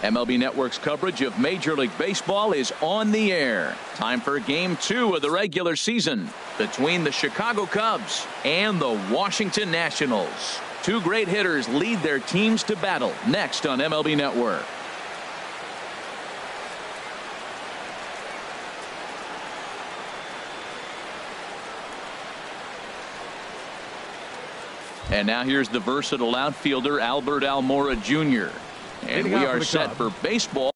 MLB Network's coverage of Major League Baseball is on the air. Time for Game 2 of the regular season between the Chicago Cubs and the Washington Nationals. Two great hitters lead their teams to battle next on MLB Network. And now here's the versatile outfielder Albert Almora Jr. And we are set for baseball.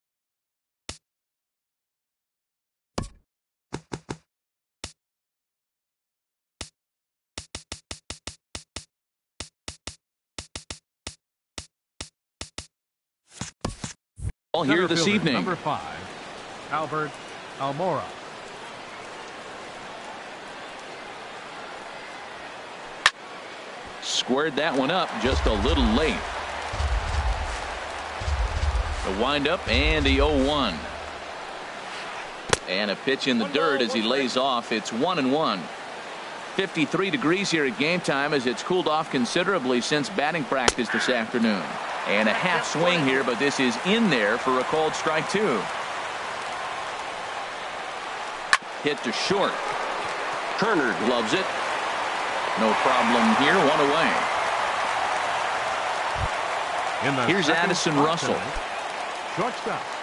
Here this evening. Number 5, Albert Almora. Squared that one up just a little late. The windup and the 0-1. And a pitch in the dirt as he lays off. It's 1-1. 53 degrees here at game time as it's cooled off considerably since batting practice this afternoon. And a half swing here, but this is in there for a called strike 2. Hit to short. Turner gloves it. No problem here. One away. Here's Addison Russell. Shortstop.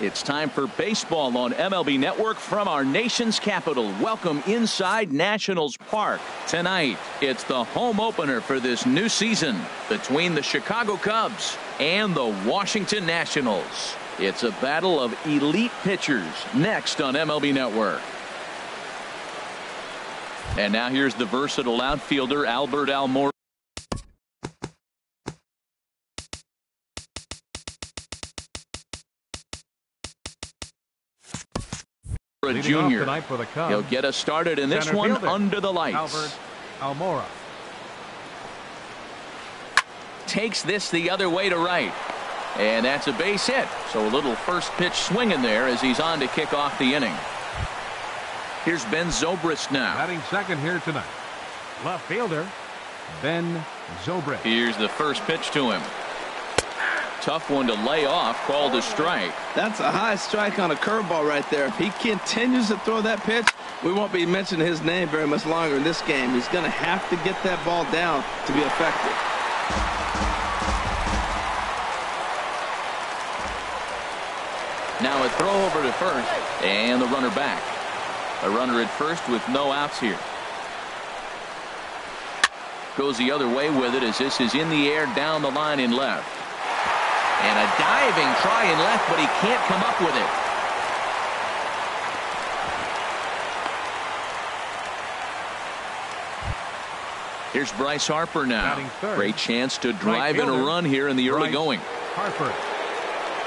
It's time for baseball on MLB Network from our nation's capital. Welcome inside Nationals Park. Tonight, it's the home opener for this new season between the Chicago Cubs and the Washington Nationals. It's a battle of elite pitchers next on MLB Network. And now here's the versatile outfielder Albert Almora Jr. He'll get us started in this one under the lights. Albert Almora takes this the other way to right. And that's a base hit. So a little first pitch swing in there as he's on to kick off the inning. Here's Ben Zobrist now. Batting second here tonight. Left fielder Ben Zobrist. Here's the first pitch to him. Tough one to lay off, called a strike. That's a high strike on a curveball right there. If he continues to throw that pitch, we won't be mentioning his name very much longer in this game. He's going to have to get that ball down to be effective. Now a throw over to first, and the runner back. A runner at first with no outs here. Goes the other way with it as this is in the air down the line in left. And a diving try in left, but he can't come up with it. Here's Bryce Harper now. Great chance to drive in a run here in the early going. Harper.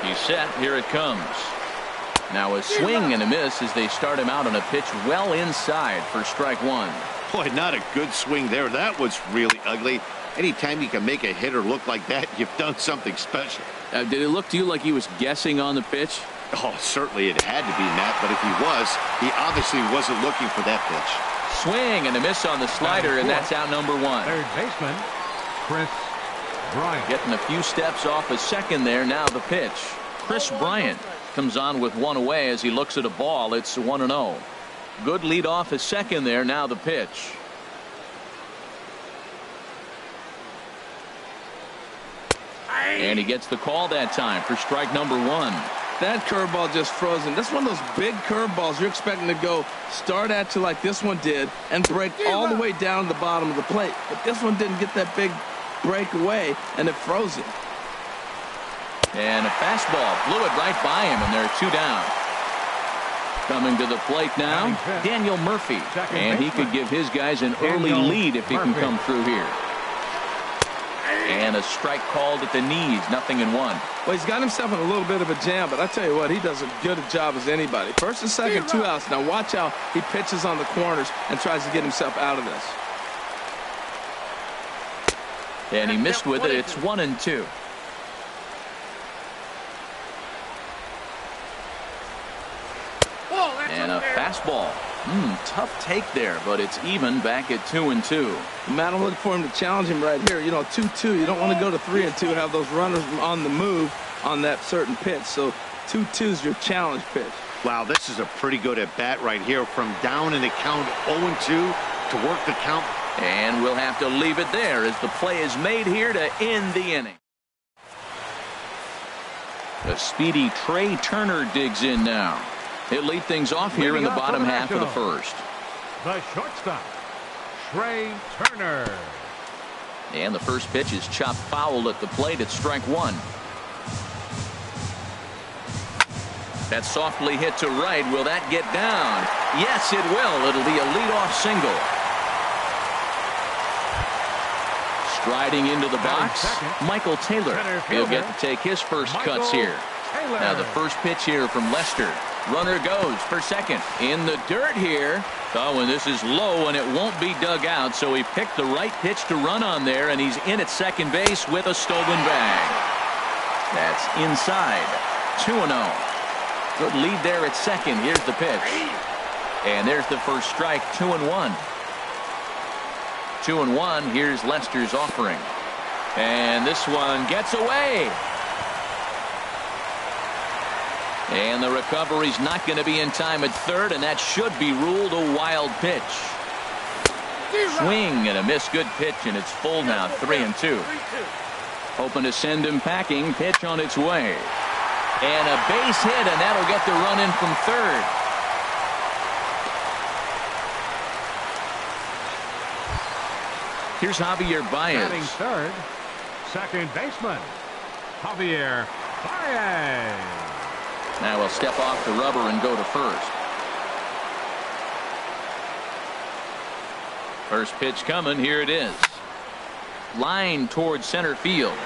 He's set. Here it comes. Now a swing and a miss as they start him out on a pitch well inside for strike one. Boy, not a good swing there. That was really ugly. Anytime you can make a hitter look like that, you've done something special. Did it look to you like he was guessing on the pitch? Oh, certainly it had to be, Matt, but if he was, he obviously wasn't looking for that pitch. Swing and a miss on the slider, and that's out number one. Third baseman, Chris Bryant. Getting a few steps off a second there. Now the pitch. Chris Bryant comes on with one away as he looks at a ball. It's 1-0. Good lead off a second there. Now the pitch. And he gets the call that time for strike number one. That curveball just frozen. That's one of those big curveballs you're expecting to go start at you like this one did and break all the way down to the bottom of the plate. But this one didn't get that big break away, and it froze it. And a fastball blew it right by him, and there are two down. Coming to the plate now, Daniel Murphy. And he could give his guys an early lead if he can come through here. And a strike called at the knees, 0-1. Well, he's got himself in a little bit of a jam, but I tell you what, he does as good a job as anybody. First and second, 2 outs. Now watch how he pitches on the corners and tries to get himself out of this. And he missed with it. It's 1-2. And a fastball. Tough take there, but it's even back at 2-2. Matt, I'm looking for him to challenge him right here. 2-2. You don't want to go to 3-2, have those runners on the move on that certain pitch. So 2-2 is your challenge pitch. Wow, this is a pretty good at bat right here. From down in the count 0-2 to work the count. And we'll have to leave it there as the play is made here to end the inning. The speedy Trey Turner digs in now. He'll lead things off here in the bottom half of the first. The shortstop, Trey Turner. And the first pitch is chopped foul at the plate at strike one. That's softly hit to right. Will that get down? Yes, it will. It'll be a leadoff single. Striding into the box, Michael Taylor. He'll get to take his first cuts here. Now the first pitch here from Lester. Runner goes for second in the dirt here. Oh, and this is low, and it won't be dug out, so he picked the right pitch to run on there, and he's in at second base with a stolen bag. That's inside. 2-0. Good lead there at second. Here's the pitch. And there's the first strike. 2-1. 2-1. Here's Lester's offering. And this one gets away. And the recovery's not going to be in time at third, and that should be ruled a wild pitch. Swing and a miss. Good pitch, and it's full now. 3-2. Hoping to send him packing. Pitch on its way. And a base hit, and that'll get the run in from third. Here's Javier Baez. Batting third, second baseman, Javier Baez. Now he'll step off the rubber and go to first. First pitch coming. Here it is. Line towards center field.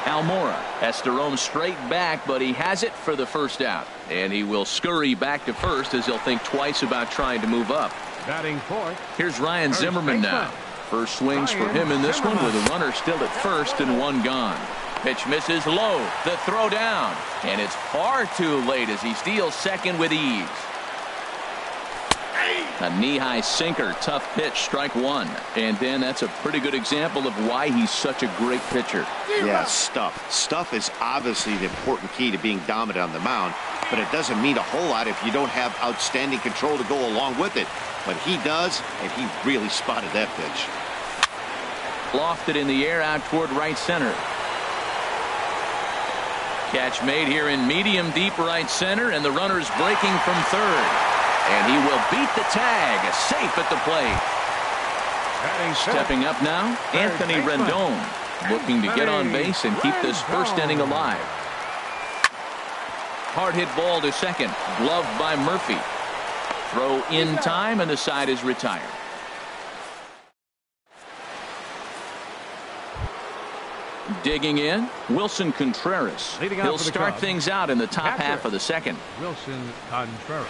Almora has to roam straight back, but he has it for the first out. And he will scurry back to first as he'll think twice about trying to move up. Batting fourth. Here's Ryan Zimmerman now. First swings for him in this one with a runner still at first and one gone. Pitch misses low. The throw down. And it's far too late as he steals second with ease. A knee-high sinker. Tough pitch. Strike one. And then that's a pretty good example of why he's such a great pitcher. Yeah, stuff. Stuff is obviously the important key to being dominant on the mound, but it doesn't mean a whole lot if you don't have outstanding control to go along with it. But he does, and he really spotted that pitch. Lofted in the air out toward right center. Catch made here in medium deep right center, and the runner's breaking from third. And he will beat the tag. Safe at the plate. Stepping up now, Anthony Rendon, looking to get on base and keep this first inning alive. Hard hit ball to second. Gloved by Murphy. Throw in time, and the side is retired. Digging in, Wilson Contreras. He'll start things out in the top half of the second. Wilson Contreras.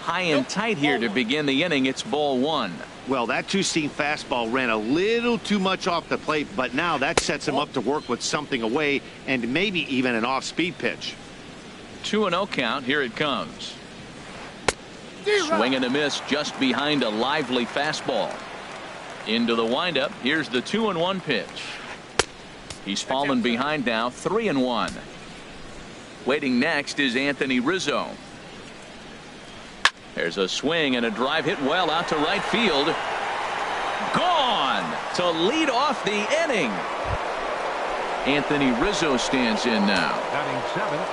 High and tight here to begin the inning. It's ball one. Well, that two-seam fastball ran a little too much off the plate, but now that sets him up to work with something away and maybe even an off-speed pitch. 2-0 count. Here it comes. Swing and a miss just behind a lively fastball. Into the windup. Here's the 2-1 pitch. He's fallen behind now, 3-1. Waiting next is Anthony Rizzo. There's a swing and a drive hit well out to right field. Gone to lead off the inning. Anthony Rizzo stands in now. Batting seventh,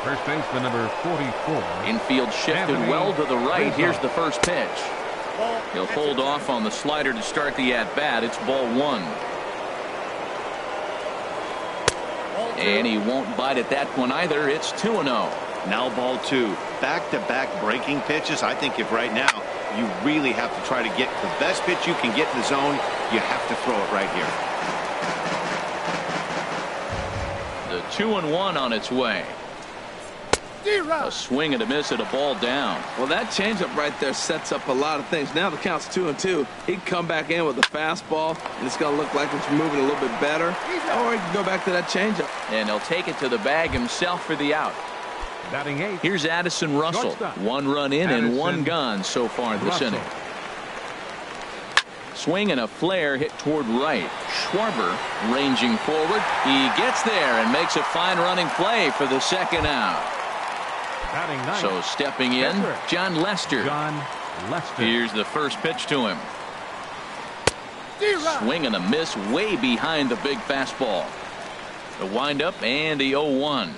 first baseman number 44. Infield shifted well to the right. Here's the first pitch. He'll hold off on the slider to start the at-bat. It's ball one. And he won't bite at that one either. It's 2-0. Now ball two. Back-to-back breaking pitches. I think if right now you really have to try to get the best pitch you can get in the zone, you have to throw it right here. The 2-1 on its way. A swing and a miss at a ball down. Well, that changeup right there sets up a lot of things. Now the count's 2-2. He can come back in with a fastball, and it's going to look like it's moving a little bit better. Or he can go back to that changeup. And he'll take it to the bag himself for the out. Batting eighth. Here's Addison Russell. One run in and one gone so far this inning. Swing and a flare hit toward right. Schwarber ranging forward. He gets there and makes a fine running play for the second out. Batting ninth. So stepping in, John Lester. Here's the first pitch to him. Swing and a miss way behind the big fastball. The windup and the 0-1.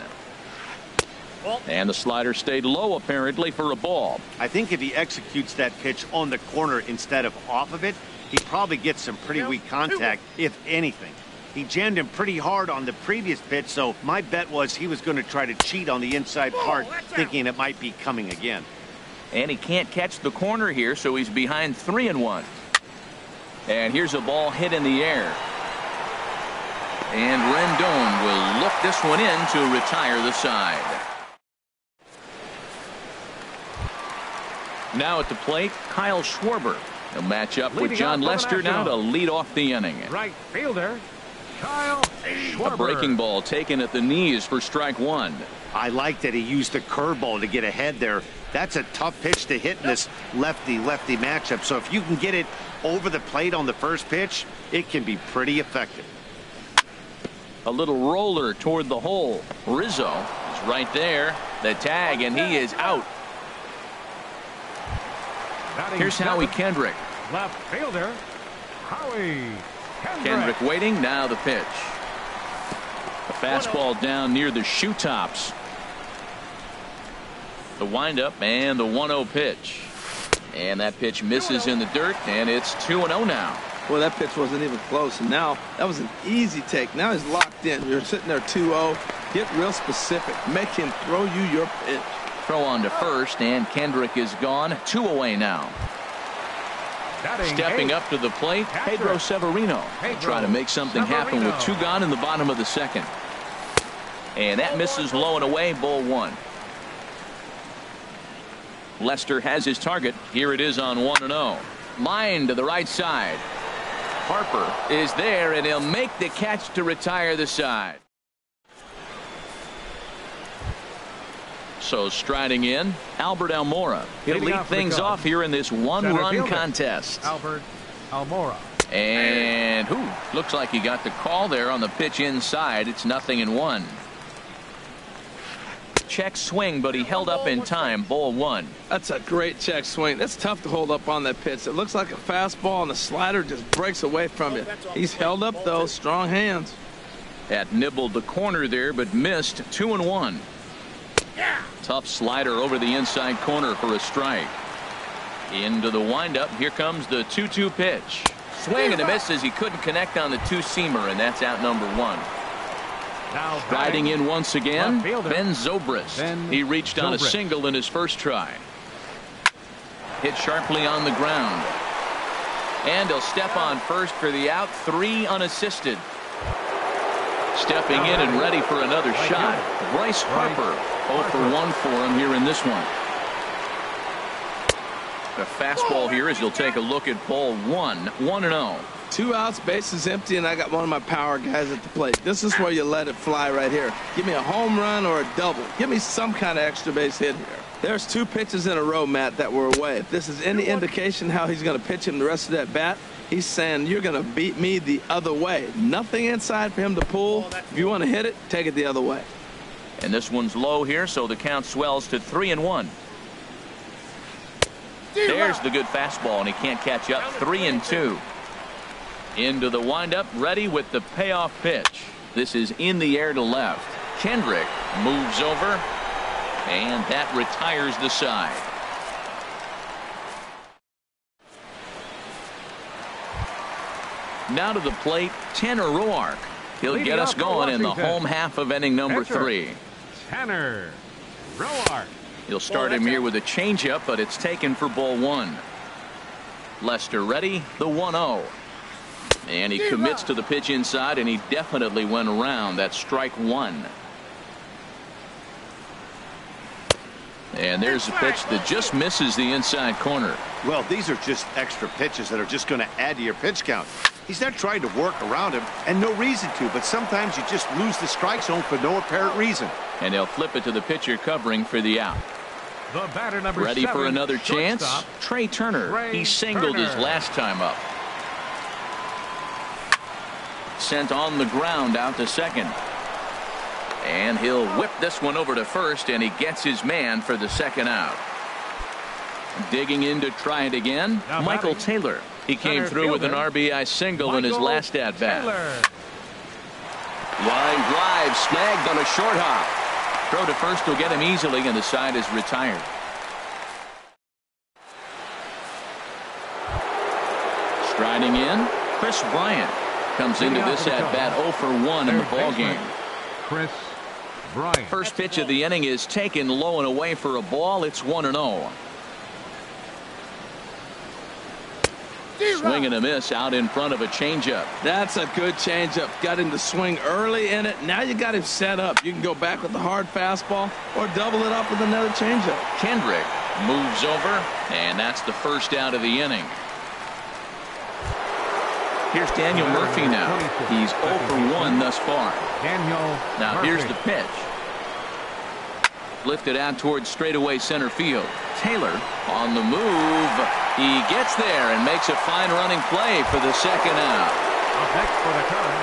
And the slider stayed low apparently for a ball. I think if he executes that pitch on the corner instead of off of it, he probably gets some pretty weak contact, if anything. He jammed him pretty hard on the previous pitch, so my bet was he was going to try to cheat on the inside part, thinking it might be coming again. And he can't catch the corner here, so he's behind 3-1. And here's a ball hit in the air. And Rendon will look this one in to retire the side. Now at the plate, Kyle Schwarber. He'll match up with John Lester now to lead off the inning. Right fielder, Kyle Schwarber. A breaking ball taken at the knees for strike one. I like that he used the curveball to get ahead there. That's a tough pitch to hit in this lefty-lefty matchup. So if you can get it over the plate on the first pitch, it can be pretty effective. A little roller toward the hole. Rizzo is right there. The tag, and he is out. Here's Howie Kendrick. Left fielder, Howie Kendrick waiting. Now the pitch. A fastball down near the shoe tops. The windup and the 1-0 pitch. And that pitch misses in the dirt, and it's 2-0 now. Well, that pitch wasn't even close, and now that was an easy take. Now he's locked in. You're sitting there 2-0. Get real specific. Make him throw you your pitch. Throw on to first, and Kendrick is gone. 2 away now. Stepping up to the plate, Pedro Severino. Trying to make something happen with 2 gone in the bottom of the second. And that misses low and away, ball 1. Lester has his target. Here it is on 1-0. Line to the right side. Harper is there, and he'll make the catch to retire the side. So striding in, Albert Almora. He'll lead things off here in this one-run contest. Albert Almora. And looks like he got the call there on the pitch inside. It's 0-1. Check swing, but he held up in time. Ball 1. That's a great check swing. That's tough to hold up on that pitch. It looks like a fastball, and the slider just breaks away from you. He's held up, though. Strong hands. That nibbled the corner there, but missed. 2-1. Tough slider over the inside corner for a strike. Into the windup. Here comes the 2-2 pitch. Swing and a miss as he couldn't connect on the two-seamer, and that's out number 1. Now Riding in once again, left fielder, Ben Zobrist. He reached on a single in his first try. Hit sharply on the ground. And he'll step on first for the out. 3 unassisted. Stepping in and ready for another shot. Bryce Harper. 0 for 1 for him here in this one. The fastball here as you'll take a look at ball 1. 1-0. 2 outs, bases empty, and I got one of my power guys at the plate. This is where you let it fly right here. Give me a home run or a double. Give me some kind of extra base hit here. There's 2 pitches in a row, Matt, that were away. If this is any indication how he's going to pitch him the rest of that bat, he's saying you're going to beat me the other way. Nothing inside for him to pull. If you want to hit it, take it the other way. And this one's low here, so the count swells to 3-1. There's the good fastball, and he can't catch up. 3-2. Into the windup, ready with the payoff pitch. This is in the air to left. Kendrick moves over, and that retires the side. Now to the plate, Tanner Roark. He'll get us going in the home half of inning number 3. Tanner Roark. He'll start him here with a changeup, but it's taken for ball 1. Lester ready, the 1-0. And he commits to the pitch inside, and he definitely went around. That's strike 1. And there's a pitch that just misses the inside corner. Well, these are just extra pitches that are just going to add to your pitch count. He's not trying to work around him, and no reason to, but sometimes you just lose the strike zone for no apparent reason. And they'll flip it to the pitcher covering for the out. The batter number ready 7, for another chance. Trey Turner. He singled his last time up. Sent on the ground out to second. And he'll whip this one over to first, and he gets his man for the second out. Digging in to try it again, now Michael batting, Taylor. He came through with an RBI single in his last at-bat. Line drive snagged on a short hop. Throw to first will get him easily, and the side is retired. Striding in, Chris Bryant comes into this at-bat 0 for 1 in the ballgame. Chris Bryant. First pitch of the inning is taken low and away for a ball. It's 1-0. Swing and a miss out in front of a changeup. That's a good changeup. Got him to swing early in it. Now you got him set up. You can go back with the hard fastball or double it up with another changeup. Kendrick moves over, and that's the first out of the inning. Here's Daniel Murphy now. He's 0 for 1 thus far. Now here's the pitch. Lifted out towards straightaway center field. Taylor on the move. He gets there and makes a fine running play for the second out.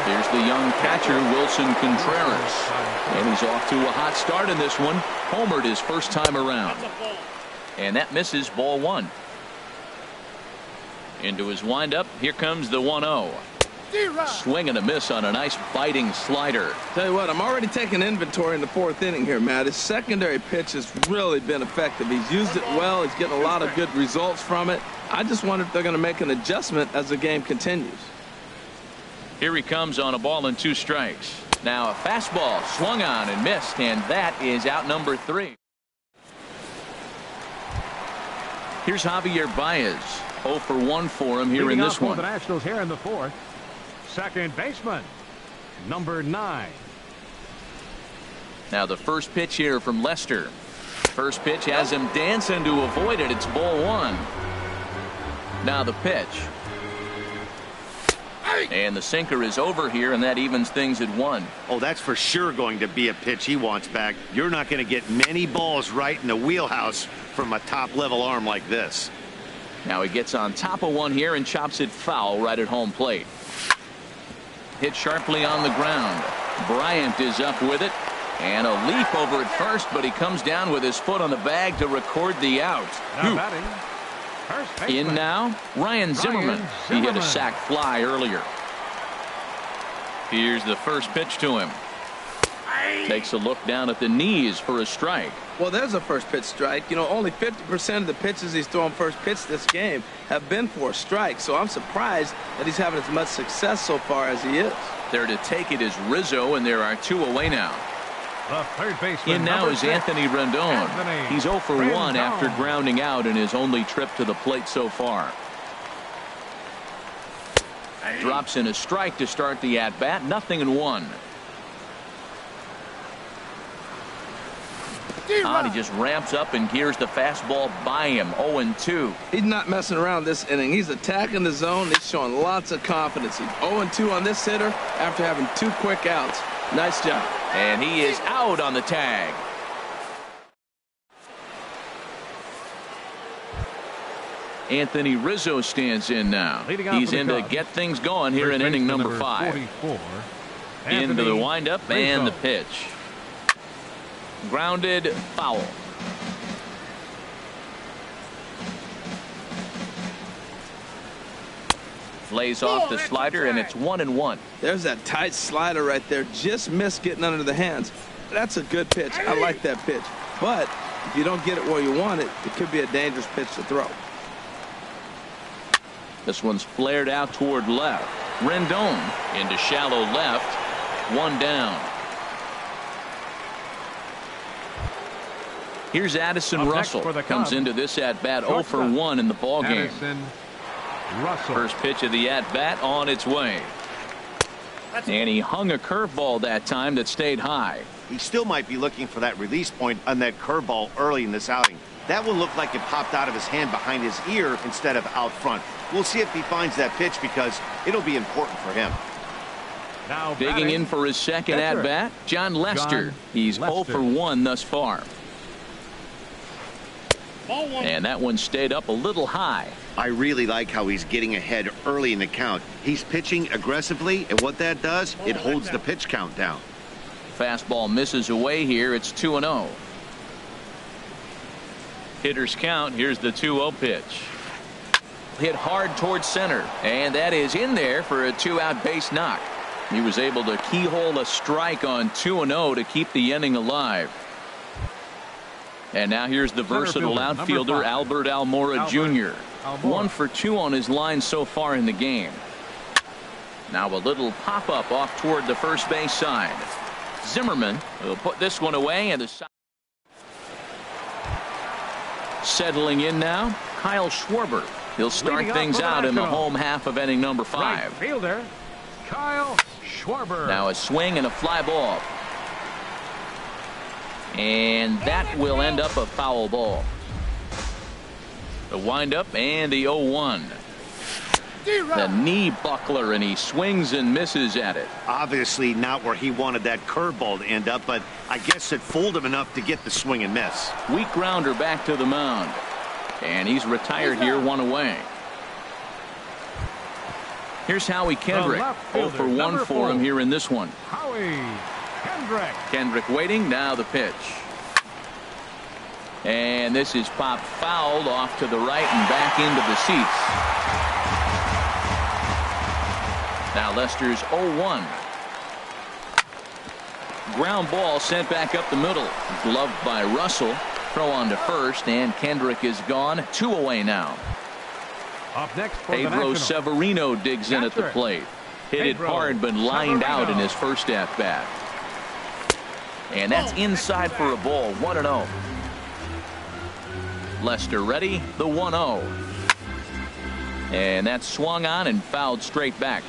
Here's the young catcher, Wilson Contreras. And he's off to a hot start in this one. Homered his first time around. And that misses ball 1. Into his windup. Here comes the 1-0. Swing and a miss on a nice biting slider. Tell you what, I'm already taking inventory in the 4th inning here, Matt. His secondary pitch has really been effective. He's used it well. He's getting a lot of good results from it. I just wonder if they're going to make an adjustment as the game continues. Here he comes on a ball and 2 strikes. Now a fastball swung on and missed, and that is out number 3. Here's Javier Baez. 0 for 1 for him here in this one. The Nationals here in the 4th. Second baseman, number 9. Now the first pitch here from Lester. First pitch has him dancing to avoid it. It's ball 1. Now the pitch. And the sinker is over here, and that evens things at 1. Oh, that's for sure going to be a pitch he wants back. You're not going to get many balls right in the wheelhouse from a top-level arm like this. Now he gets on top of one here and chops it foul right at home plate. Hit sharply on the ground. Bryant is up with it. And a leap over at first, but he comes down with his foot on the bag to record the out. In now, Ryan Zimmerman. He hit a sac fly earlier. Here's the first pitch to him. Takes a look down at the knees for a strike. Well, there's a first pitch strike. You know, only 50% of the pitches he's thrown first pitch this game have been for a strike. So I'm surprised that he's having as much success so far as he is. There to take it is Rizzo, and there are 2 away now. The third baseman. In now is Anthony Rendon. He's 0 for 1 after grounding out in his only trip to the plate so far. Drops in a strike to start the at-bat. 0-1. He just ramps up and gears the fastball by him. 0-2. He's not messing around this inning. He's attacking the zone. He's showing lots of confidence. He's 0-2 on this hitter after having 2 quick outs. Nice job. And he is out on the tag. Anthony Rizzo stands in now. He's in to get things going here in inning number 5. Into the windup and the pitch. Grounded, foul. Lays off the slider, and it's 1-1. There's that tight slider right there. Just missed getting under the hands. That's a good pitch. I like that pitch. But if you don't get it where you want it, it could be a dangerous pitch to throw. This one's flared out toward left. Rendon into shallow left. 1 down. Here's Addison Russell. Comes into this at-bat 0 for 1 in the ballgame. First pitch of the at-bat on its way. And he hung a curveball that time that stayed high. He still might be looking for that release point on that curveball early in this outing. That one looked like it popped out of his hand behind his ear instead of out front. We'll see if he finds that pitch because it'll be important for him. Now digging in for his second at-bat, John Lester. He's 0 for 1 thus far. And that one stayed up a little high. I really like how he's getting ahead early in the count. He's pitching aggressively, and what that does, it holds the pitch count down. Fastball misses away here. It's 2-0. Hitters count. Here's the 2-0 pitch. Hit hard towards center, and that is in there for a 2-out base knock. He was able to keyhole a strike on 2-0 to keep the inning alive. And now here's the versatile outfielder Albert Almora Jr. 1 for 2 on his line so far in the game. Now a little pop-up off toward the first base side. Zimmerman will put this one away, and the side. Settling in now, Kyle Schwarber. He'll start things out in the home half of inning number 5. Right fielder Kyle Schwarber. Now a swing and a fly ball. And that will end up a foul ball. The windup and the 0-1. The knee buckler, and he swings and misses at it. Obviously not where he wanted that curveball to end up, but I guess it fooled him enough to get the swing and miss. Weak grounder back to the mound. And he's retired here, 1 away. Here's Howie Kendrick. 0 for 1 for him here in this one. Howie Kendrick. Kendrick waiting. Now the pitch. And this is popped fouled off to the right and back into the seats. Now Lester's 0-1. Ground ball sent back up the middle. Gloved by Russell. Throw on to first, and Kendrick is gone. 2 away now. Up next for Pedro Severino digs in at the plate. Hit it hard, but lined out in his first at-bat. And that's inside for a ball. 1-0. Lester ready. The 1-0. And that's swung on and fouled straight back.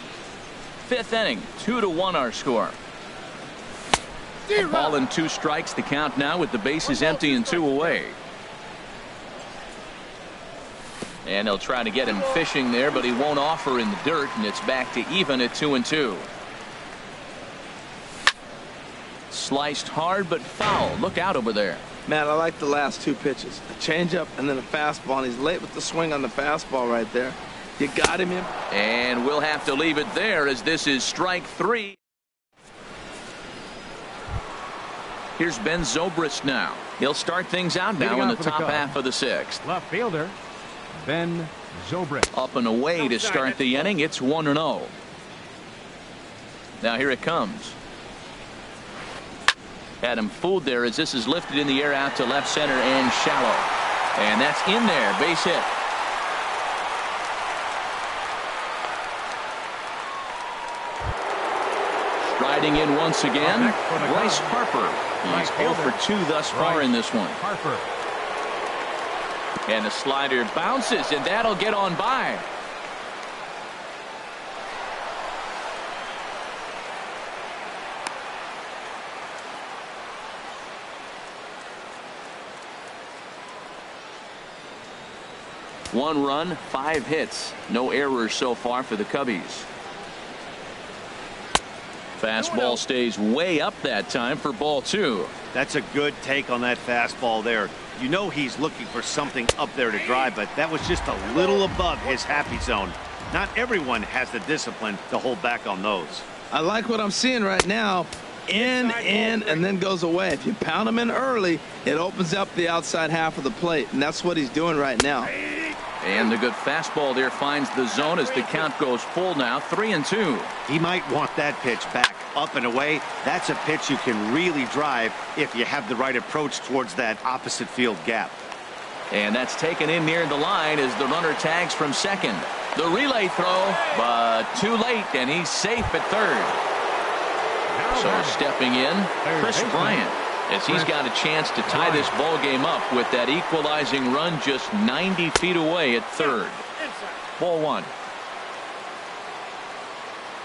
5th inning. 2-1 our score. Ball and 2 strikes to count now with the bases empty and 2 away. And they'll try to get him fishing there, but he won't offer in the dirt, and it's back to even at 2-2. Sliced hard but foul. Look out over there. Man, I like the last 2 pitches. A changeup and then a fastball, and he's late with the swing on the fastball right there. You got him in. And we'll have to leave it there as this is strike 3. Here's Ben Zobrist now. He'll start things out now in the top half of the 6th. Left fielder Ben Zobrist. Up and away to start the inning. It's 1-0. Now here it comes. Had him fooled there as this is lifted in the air out to left center and shallow. And that's in there. Base hit. Striding in once again, Bryce Harper. He's 0 for 2 thus far in this one. Harper. And the slider bounces, and that'll get on by. One run, 5 hits. No errors so far for the Cubbies. Fastball stays way up that time for ball 2. That's a good take on that fastball there. You know he's looking for something up there to drive, but that was just a little above his happy zone. Not everyone has the discipline to hold back on those. I like what I'm seeing right now. In, and then goes away. If you pound him in early, it opens up the outside half of the plate, and that's what he's doing right now. And the good fastball there finds the zone as the count goes full now, 3-2. He might want that pitch back up and away. That's a pitch you can really drive if you have the right approach towards that opposite field gap. And that's taken in near the line as the runner tags from second. The relay throw, but too late, and he's safe at third. So stepping in, Chris Bryant, as he's got a chance to tie this ball game up with that equalizing run just 90 feet away at third. Ball 1.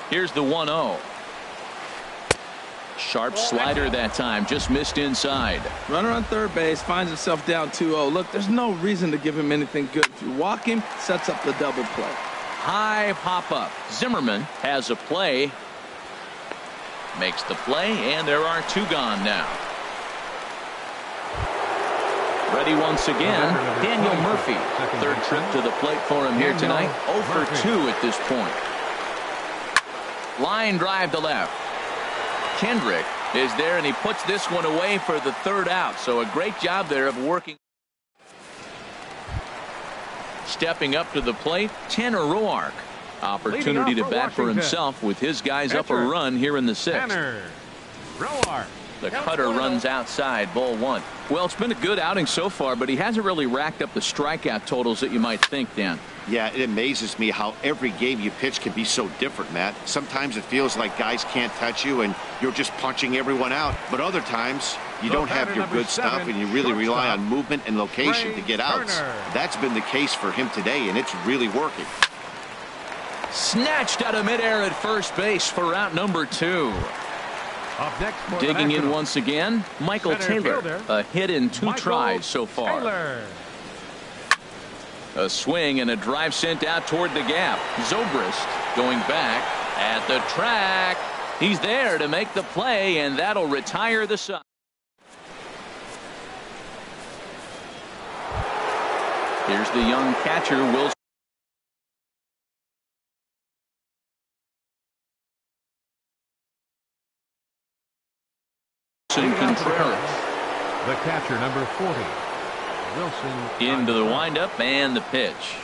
Here's the 1-0. Sharp slider that time, just missed inside. Runner on third base finds himself down 2-0. Look, there's no reason to give him anything good. If you walk him, sets up the double play. High pop up. Zimmerman has a play. Makes the play, and there are 2 gone now. Ready once again, Daniel Murphy. Third trip to the plate for him here tonight. 0 for 2 at this point. Line drive to left. Kendrick is there, and he puts this one away for the third out. So a great job there of working. Stepping up to the plate, Tanner Roark. Opportunity to bat for himself with his guys up a run here in the 6th. Tanner Roark. The cutter runs outside, ball 1. Well, it's been a good outing so far, but he hasn't really racked up the strikeout totals that you might think, Dan. Yeah, it amazes me how every game you pitch can be so different, Matt. Sometimes it feels like guys can't touch you and you're just punching everyone out. But other times you don't have your good stuff and you really rely on movement and location to get outs. That's been the case for him today, and it's really working. Snatched out of midair at first base for out number 2. Up next for digging in once again, Michael Taylor. A hit in 2 tries so far. Taylor. A swing and a drive sent out toward the gap. Zobrist going back at the track. He's there to make the play, and that'll retire the side. Here's the young catcher, Wilson. Contreras. The catcher, number 40. Wilson. Into the windup and the pitch.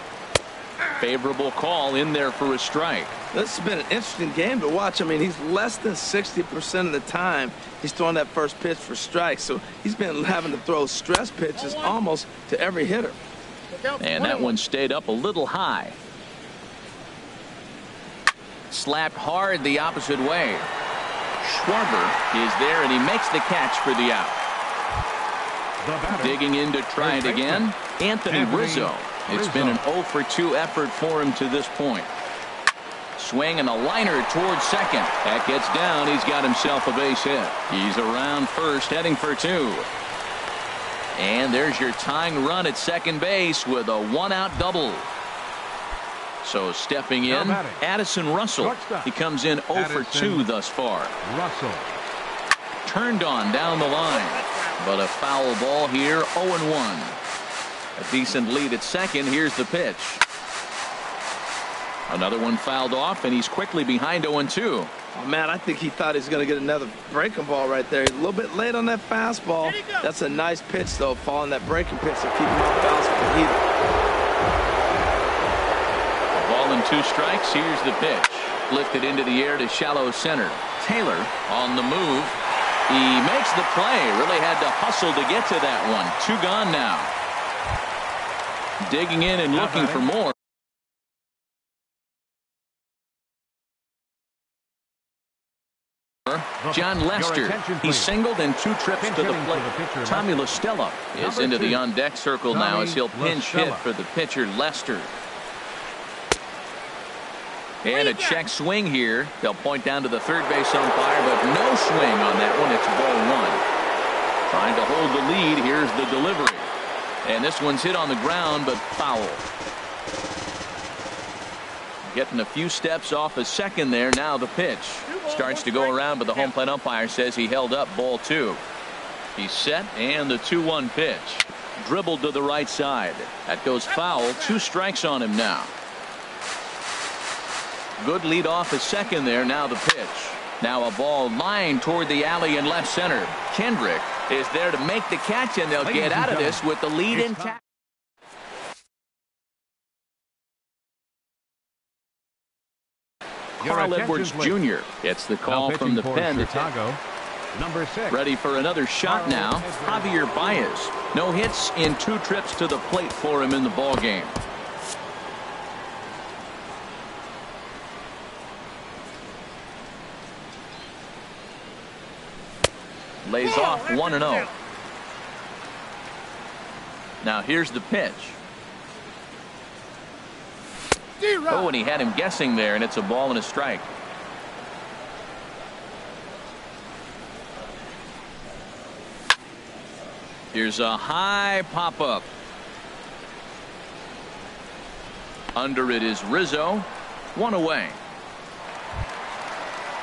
Favorable call in there for a strike. This has been an interesting game to watch. I mean, he's less than 60% of the time he's throwing that first pitch for strikes. So he's been having to throw stress pitches almost to every hitter. And that one stayed up a little high. Slapped hard the opposite way. Schwarber is there, and he makes the catch for the out. Digging in to try it again, Anthony Rizzo. It's been an 0 for 2 effort for him to this point. Swing and a liner towards second. That gets down. He's got himself a base hit. He's around first, heading for 2. And there's your tying run at second base with a 1-out double. So stepping in, Addison Russell. He comes in 0 for 2 thus far. Russell. Turned on down the line, but a foul ball here, 0-1. A decent lead at second. Here's the pitch. Another one fouled off, and he's quickly behind 0-2. Oh, man, I think he thought he was going to get another breaking ball right there. He's a little bit late on that fastball. That's a nice pitch, though, following that breaking pitch to keep him off balance with the heater. Ball and 2 strikes. Here's the pitch. Lifted into the air to shallow center. Taylor on the move. He makes the play. Really had to hustle to get to that one. 2 gone now. Digging in and looking for more. John Lester. He singled and 2 trips to the plate. Tommy LaStella is into the on-deck circle now as he'll pinch hit for the pitcher Lester. And a check swing here. They'll point down to the third base umpire, but no swing on that one. It's ball 1. Trying to hold the lead. Here's the delivery. And this one's hit on the ground, but foul. Getting a few steps off a second there. Now the pitch. Starts to go around, but the home plate umpire says he held up ball 2. He's set, and the 2-1 pitch. Dribbled to the right side. That goes foul. 2 strikes on him now. Good lead off a second there. Now the pitch. Now a ball lined toward the alley in left center. Kendrick is there to make the catch, and they'll get out of this with the lead intact. Carl Edwards Jr. It's the call from the pen. Chicago, number 6. Ready for another shot now. Javier Baez. No hits in 2 trips to the plate for him in the ball game. Lays off 1-0. Now here's the pitch. Oh, and he had him guessing there, and it's a ball and a strike. Here's a high pop-up. Under it is Rizzo. 1 away.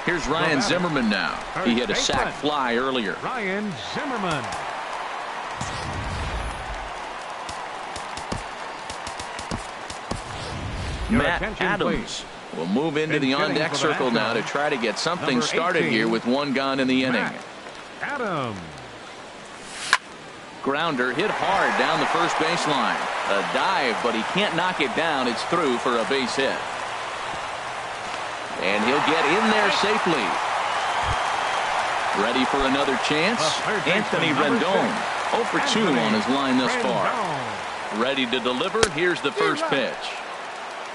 Here's Ryan Zimmerman now. He hit a sac fly earlier. Ryan Zimmerman. Matt Adams will move into the on-deck circle now to try to get something started here with 1 gone in the inning. Adams. Grounder hit hard down the first baseline. A dive, but he can't knock it down. It's through for a base hit. And he'll get in there safely. Ready for another chance. Anthony Rendon 0 for 2 on his line thus far. Ready to deliver. Here's the first pitch.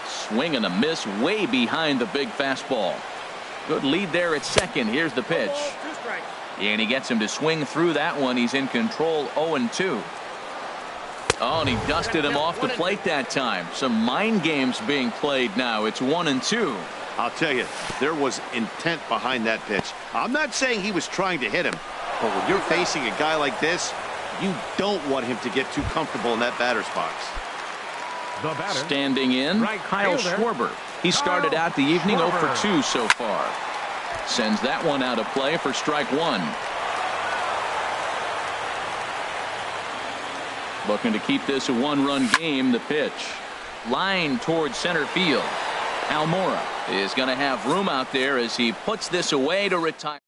Swing and a miss way behind the big fastball. Good lead there at second. Here's the pitch. And he gets him to swing through that one. He's in control. 0-2. Oh, and he dusted him off the plate that time. Some mind games being played now. It's 1-2. I'll tell you, there was intent behind that pitch. I'm not saying he was trying to hit him, but when you're facing a guy like this, you don't want him to get too comfortable in that batter's box. Standing in, Kyle Schwarber. He started out the evening 0 for 2 so far. Sends that one out of play for strike 1. Looking to keep this a 1-run game. The pitch. Line towards center field. Almora is going to have room out there as he puts this away to retire.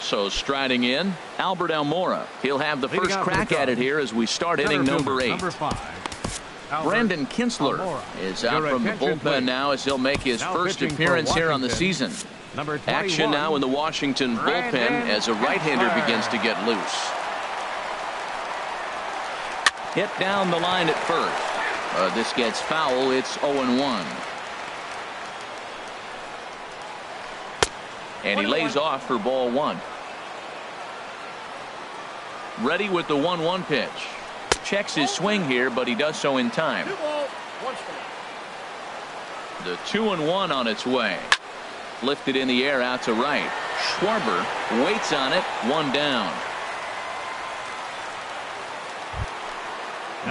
So striding in, Albert Almora. He'll have the first crack at it here as we start inning number 8. Brandon Kinsler is out from the bullpen now as he'll make his first appearance here on the season. Action now in the Washington bullpen as a right-hander begins to get loose. Hit down the line at first. This gets foul. It's 0-1. And he lays off for ball 1. Ready with the 1-1 pitch. Checks his swing here, but he does so in time. The 2-1 on its way. Lifted in the air out to right. Schwarber waits on it. 1 down.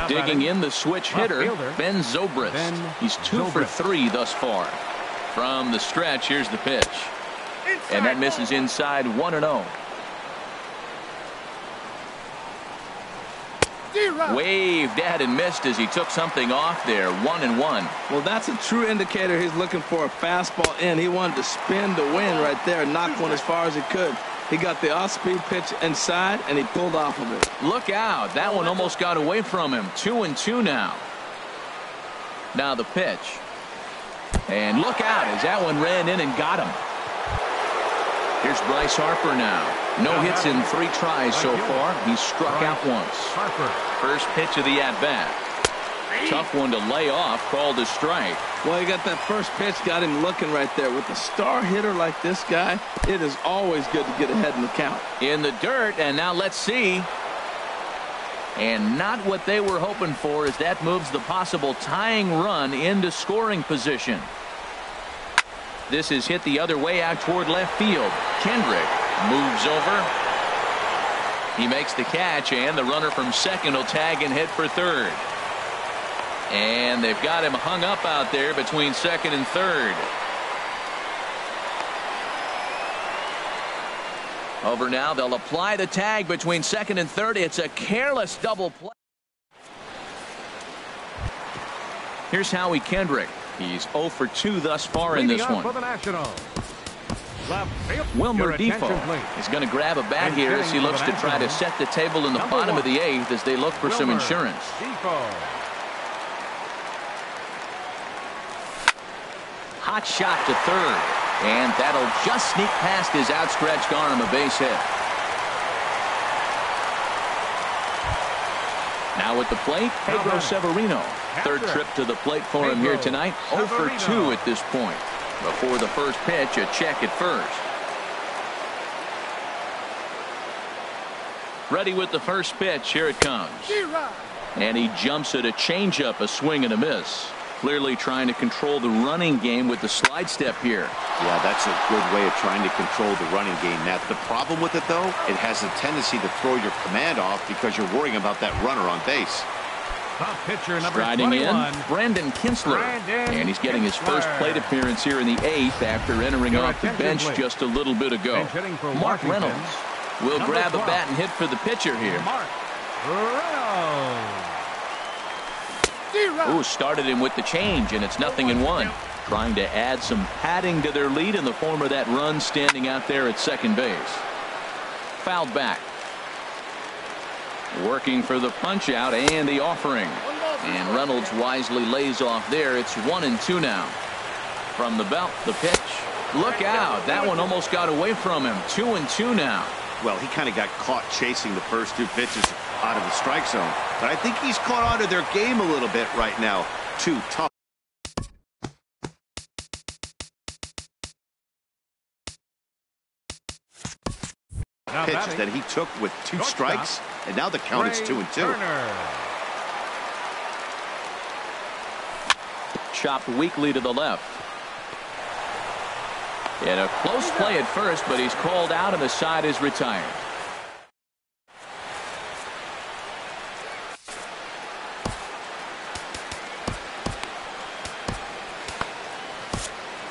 Digging in the switch hitter, Ben Zobrist. He's 2 for 3 thus far. From the stretch, here's the pitch. And that misses inside. 1-0. Waved at and missed as he took something off there. 1-1. Well, that's a true indicator. He's looking for a fastball in. He wanted to spin the wind right there and knock one as far as he could. He got the off-speed pitch inside, and he pulled off of it. Look out. That one almost got away from him. 2-2 now. Now the pitch. And look out as that one ran in and got him. Here's Bryce Harper now. No hits in 3 tries so far. He's struck out once. First pitch of the at-bat. Tough one to lay off, called a strike. Well, he got that first pitch, got him looking right there. With a star hitter like this guy, it is always good to get ahead in the count. In the dirt, and now let's see. And not what they were hoping for, as that moves the possible tying run into scoring position. This is hit the other way out toward left field. Kendrick moves over. He makes the catch, and the runner from second will tag and head for third. And they've got him hung up out there between second and third. Over now, they'll apply the tag between second and third. It's a careless double play. Here's Howie Kendrick. He's 0 for 2 thus far in this one. Wilmer Defoe is going to grab a bat here as he looks to try to set the table in the bottom of the 8th as they look for some insurance. Hot shot to third, and that'll just sneak past his outstretched arm, a base hit. Now at the plate, Pedro Severino. Third trip to the plate for him here tonight. 0 for 2 at this point. Before the first pitch, a check at first. Ready with the first pitch. Here it comes. And he jumps at a changeup, a swing and a miss. Clearly trying to control the running game with the slide step here. Yeah, that's a good way of trying to control the running game. Now, the problem with it, though, it has a tendency to throw your command off because you're worrying about that runner on base. Striding in, Brandon Kinsler. And he's getting his first plate appearance here in the 8th after entering off the bench just a little bit ago. Mark Reynolds will grab a bat and hit for the pitcher here. Ooh, started him with the change, and it's 0-1. Trying to add some padding to their lead in the form of that run standing out there at second base. Fouled back. Working for the punch out and the offering. And Reynolds wisely lays off there. It's 1-2 now. From the belt, the pitch. Look out. That one almost got away from him. 2-2 now. Well, he kind of got caught chasing the first 2 pitches out of the strike zone. But I think he's caught on to their game a little bit right now. Too tough. Pitch that he took with 2 strikes, and now the count is 2-2. Chopped weakly to the left. And a close play at first, but he's called out and the side is retired.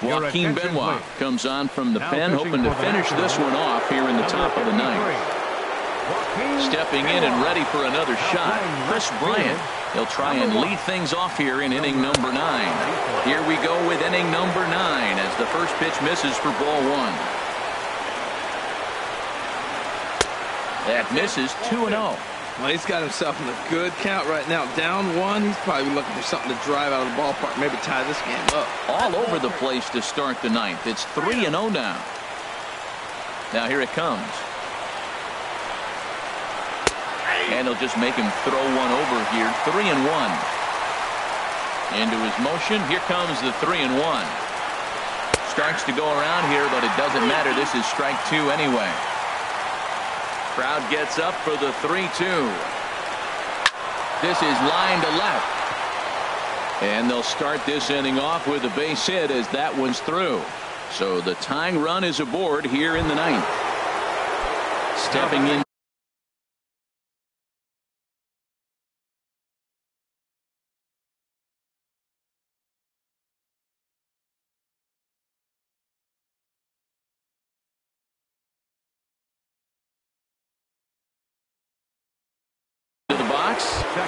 Joaquin Benoit comes on from the pen, hoping to finish this one off here in the top of the 9th. Stepping in and ready for another shot, Chris Bryant. He'll try and lead things off here in inning number 9. Here we go with inning number 9 as the first pitch misses for ball 1. That misses. 2-0. Well, he's got himself in a good count right now. Down 1. He's probably looking for something to drive out of the ballpark, maybe tie this game up. All over the place to start the 9th. It's 3-0 now. Now here it comes. And he'll just make him throw one over here. 3-1. Into his motion. Here comes the 3-1. Starts to go around here, but it doesn't matter. This is strike 2 anyway. Crowd gets up for the 3-2. This is line to left. And they'll start this inning off with a base hit as that one's through. So the tying run is aboard here in the 9th. Stepping in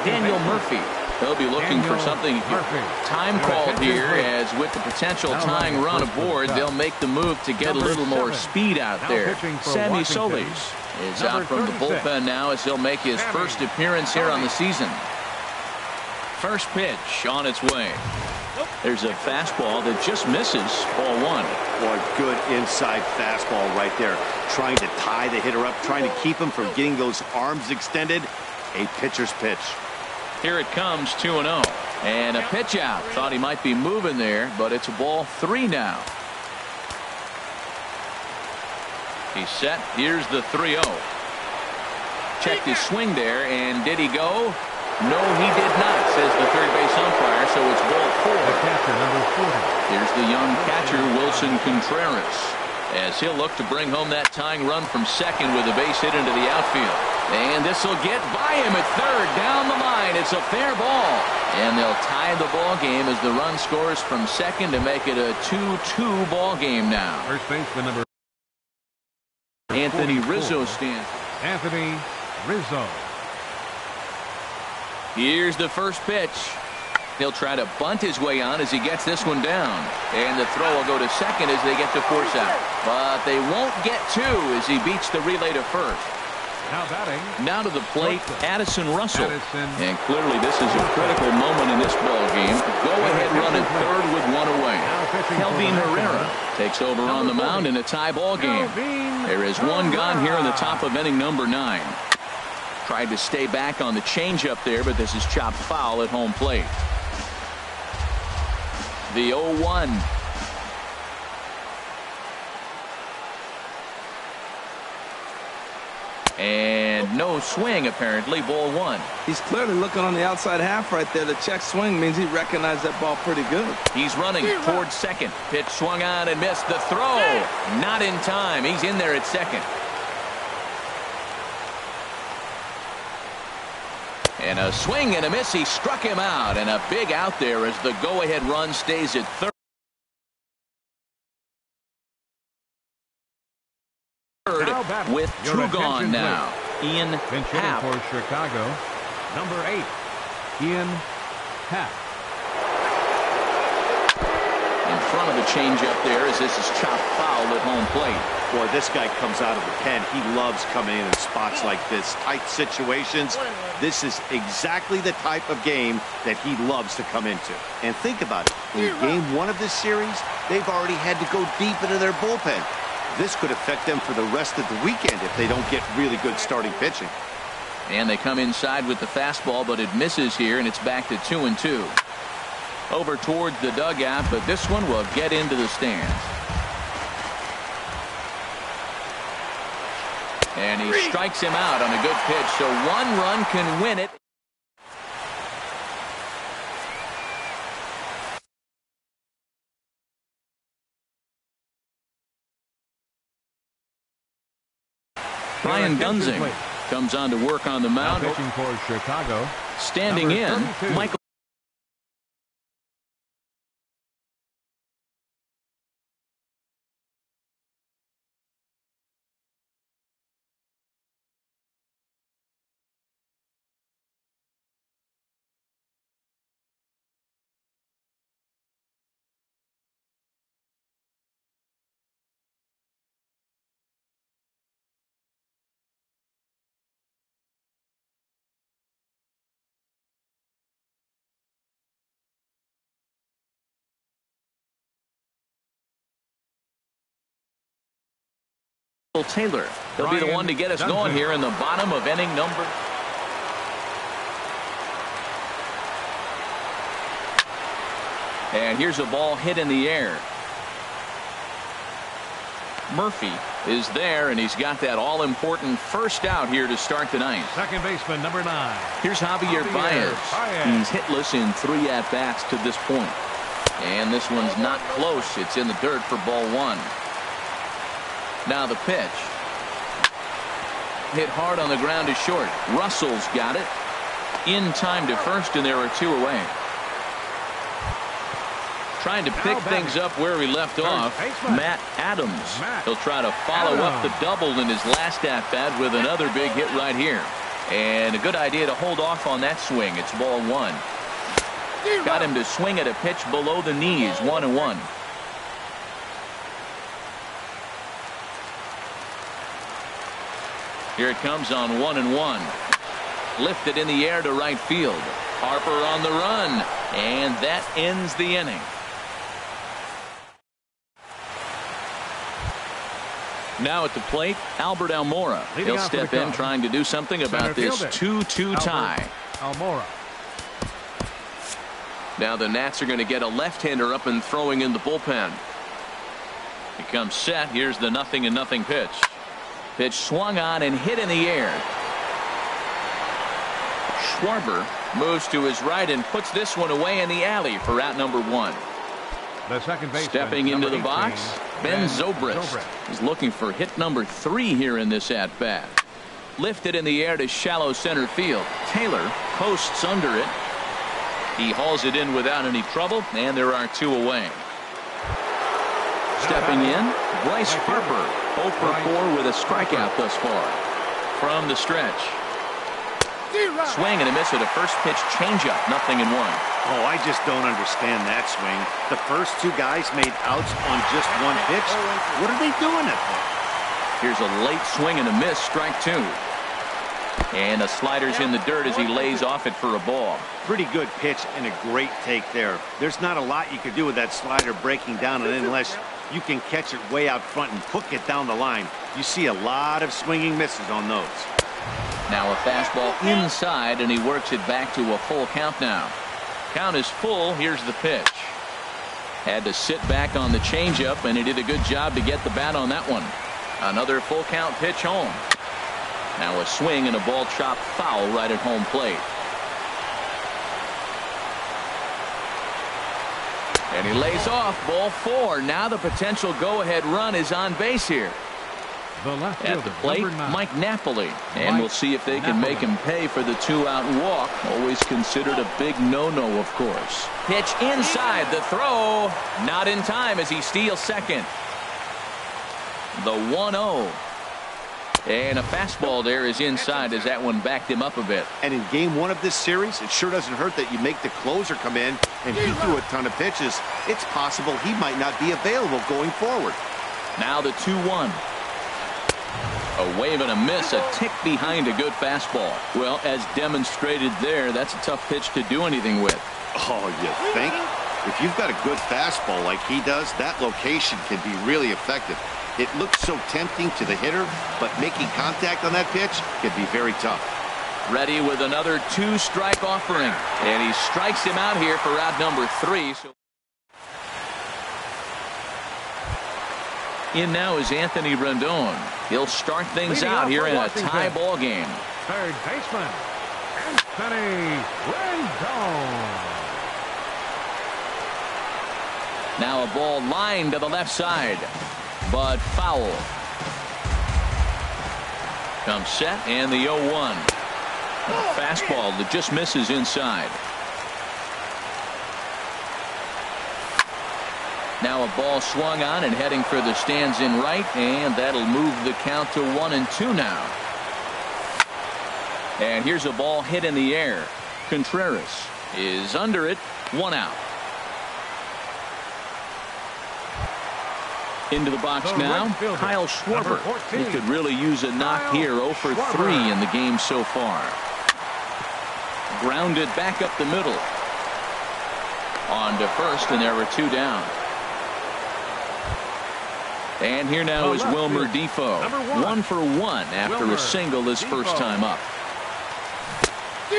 Daniel Murphy. He'll be looking for something time called here, as with the potential tying run aboard, they'll make the move to get a little more speed out there. Sammy Solis is out from the bullpen now as he'll make his first appearance here on the season. First pitch on its way. There's a fastball that just misses. Ball 1. Boy, good inside fastball right there. Trying to tie the hitter up, trying to keep him from getting those arms extended. A pitcher's pitch. Here it comes, 2-0. And a pitch out. Thought he might be moving there, but it's ball 3 now. He's set. Here's the 3-0. Checked his swing there, and did he go? No, he did not, says the third base umpire, so it's ball 4. The catcher, number 40. Here's the young catcher, Wilson Contreras, as he'll look to bring home that tying run from second with a base hit into the outfield. And this will get by him at third. Down the line. It's a fair ball. And they'll tie the ball game as the run scores from second to make it a 2-2 ball game now. First baseman, number Anthony 44. Rizzo stands. Anthony Rizzo. Here's the first pitch. He'll try to bunt his way on as he gets this one down. And the throw will go to second as they get to force out. But they won't get two as he beats the relay to first. Now batting. Now to the plate, Addison Russell. Addison. And clearly this is a critical moment in this ball game. Go ahead run at third with one away. Kelvin Herrera takes over on the mound in a tie ball game. There is one gone here in the top of inning number 9. Tried to stay back on the changeup there, but this is chopped foul at home plate. The 0-1. And no swing, apparently. Ball 1. He's clearly looking on the outside half right there. The check swing means he recognized that ball pretty good. He's running towards second. Pitch swung on and missed. The throw. Not in time. He's in there at second. And a swing and a miss. He struck him out. And a big out there as the go-ahead run stays at third. With two gone now. Ian Happ. For Chicago, number 8, Ian Happ. In front of the changeup there as this is chopped foul at home plate. Boy, this guy comes out of the pen. He loves coming in spots like this. Tight situations. This is exactly the type of game that he loves to come into. And think about it. In game 1 of this series, they've already had to go deep into their bullpen. This could affect them for the rest of the weekend if they don't get really good starting pitching. And they come inside with the fastball, but it misses here, and it's back to 2-2. Over towards the dugout, but this one will get into the stands. And he strikes him out on a good pitch, so one run can win it. Brian Gunzing comes on to work on the mound. Now pitching for Chicago. Standing in, 32. Michael. Taylor. He'll be the one to get us going here in the bottom of inning number. And here's a ball hit in the air. Murphy is there, and he's got that all-important first out here to start the ninth. Second baseman, number 9. Here's Javier Baez. He's hitless in 3 at-bats to this point. And this one's not close. It's in the dirt for ball 1. Now the pitch. Hit hard on the ground to short. Russell's got it. In time to first, and there are 2 away. Trying to pick things up where he left off, Matt Adams. He'll try to follow up the double in his last at-bat with another big hit right here. And a good idea to hold off on that swing. It's ball 1. Got him to swing at a pitch below the knees. 1-1. Here it comes on 1-1. Lifted in the air to right field. Harper on the run. And that ends the inning. Now at the plate, Albert Almora. He'll step in trying to do something about this 2-2 tie. Almora. Now the Nats are going to get a left-hander up and throwing in the bullpen. He comes set. Here's the 0-0 pitch. Pitch swung on and hit in the air. Schwarber moves to his right and puts this one away in the alley for out number 1. The second baseman, stepping into the 18, box, Ben Zobrist is looking for hit number 3 here in this at-bat. Lifted in the air to shallow center field. Taylor posts under it. He hauls it in without any trouble, and there are 2 away. Stepping in, Bryce Harper, 0 for 4 with a strikeout thus far. From the stretch. Swing and a miss at a first pitch changeup, 0-1. Oh, I just don't understand that swing. The first 2 guys made outs on just 1 pitch. What are they doing at that? Here's a late swing and a miss, strike 2. And the slider's in the dirt as he lays off it for a ball. Pretty good pitch and a great take there. There's not a lot you can do with that slider breaking down, and unless you can catch it way out front and hook it down the line, you see a lot of swinging misses on those. Now a fastball inside, and he works it back to a full count now. Count is full. Here's the pitch. Had to sit back on the changeup, and he did a good job to get the bat on that one. Another full count pitch home. Now a swing and a ball chopped foul right at home plate. And he lays off ball 4. Now the potential go-ahead run is on base here. At the plate, Mike Napoli. And we'll see if they can make him pay for the 2-out walk. Always considered a big no-no, of course. Pitch inside. The throw. Not in time as he steals second. The 1-0. And a fastball there is inside as that one backed him up a bit. And in game 1 of this series, it sure doesn't hurt that you make the closer come in, and he threw a ton of pitches. It's possible he might not be available going forward. Now the 2-1. A wave and a miss, a tick behind a good fastball. Well, as demonstrated there, that's a tough pitch to do anything with. Oh, you think? If you've got a good fastball like he does, that location can be really effective. It looks so tempting to the hitter, but making contact on that pitch can be very tough. Ready with another 2-strike offering. And he strikes him out here for out number 3. So in now is Anthony Rendon. He'll start things out here in a tie ball game. Third baseman, Anthony Rendon. Now a ball lined to the left side, but foul. Comes set and the 0-1. Fastball that just misses inside. Now a ball swung on and heading for the stands in right, and that'll move the count to 1-2 now. And here's a ball hit in the air. Contreras is under it. 1 out. Into the box now, Kyle Schwarber. He could really use a knock here. 0 for 3 in the game so far. Grounded back up the middle. On to first, and there are 2 down. And here now is Wilmer Defoe. 1 for 1 after a single his first time up.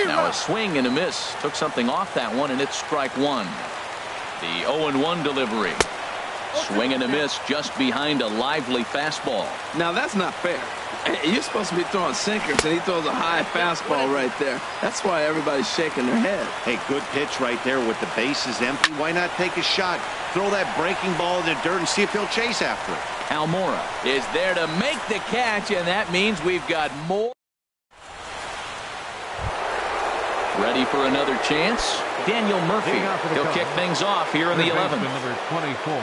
Now a swing and a miss. Took something off that one, and it's strike 1. The 0-1 delivery. Swing and a miss just behind a lively fastball. Now that's not fair. You're supposed to be throwing sinkers, and he throws a high fastball right there. That's why everybody's shaking their head. Hey, good pitch right there with the bases empty. Why not take a shot? Throw that breaking ball in the dirt and see if he'll chase after it. Almora is there to make the catch, and that means we've got more. Ready for another chance? Daniel Murphy. He'll kick things off here in the 11th. Number 24,